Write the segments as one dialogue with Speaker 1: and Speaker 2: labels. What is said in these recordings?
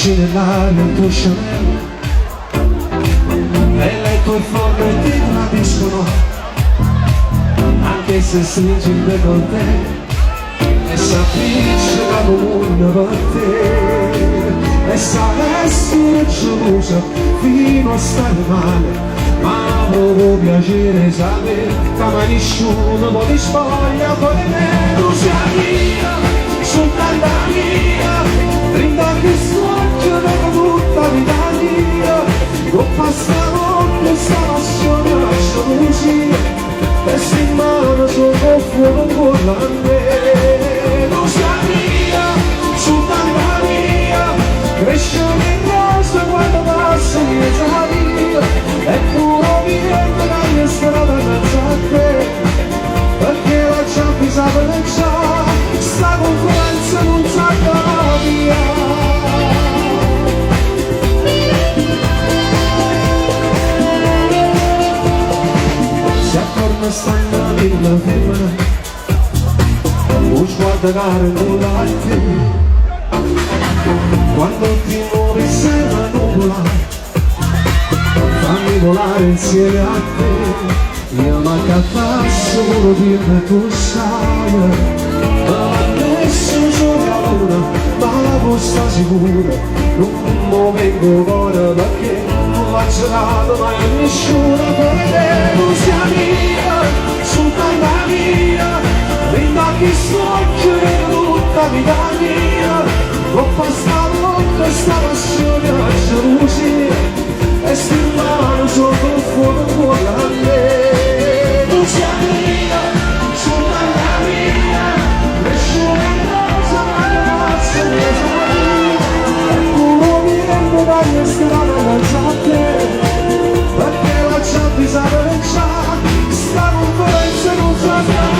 Speaker 1: baci nell'aria il tuo Chanel, e lei tuo forno e ti tradiscono, anche se stringi il decolleté e s'appiccica come per te, e sa essere gelosa fino a stare male, ma provo piacere sapere che mai nessuno può ti spoglia poi me. Tu sei mia, soltanto mia, brinda che sfoggia dopo tutta vita mia, con pasta notte sta passione lascia così, e se in mano sotto fuoco con la me. Tu sei mia, soltanto mia, cresce in rosa quando passa mia vita, e puro vivendo la mia strada mezzo a te, perché la già sa per già, sta conferenza non sa via. Si attorno stanno nella femmina, un sguardo caro con l'arte, quando il timore sembra nuvolare, fammi volare insieme a te. Io manca solo dirne tu sai, ma adesso sono la luna, ma la posta sicura, non vengo ora perché non l'ha gelato mai a nessuno per te. Tu sei mia, soltanto mia, brinda che sfoggia tutta vita mia, con pasta notte sta passione a gelosia, e sti mano sotto il fuoco con la me. Tu sei mia, soltanto mia, nessuno in rosa ma la razza mia vita, e puro vivendo da mia strada mezzo a te, perché la gente sa per già, sta conferenza non sa via.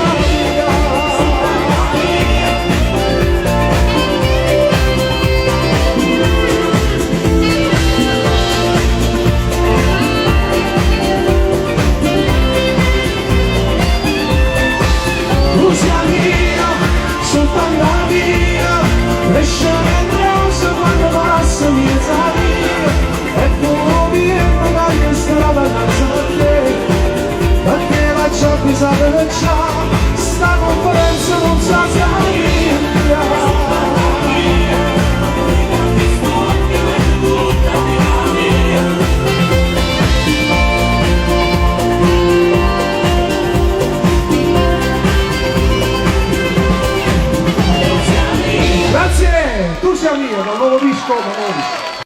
Speaker 1: Cresce in rosa quando passa mia vita, e puro vivendo la mia strada mezzo a te, perché la gente sa per già, sta conferenza non sa via. Grazie, tu sei mio, dal nuovo disco,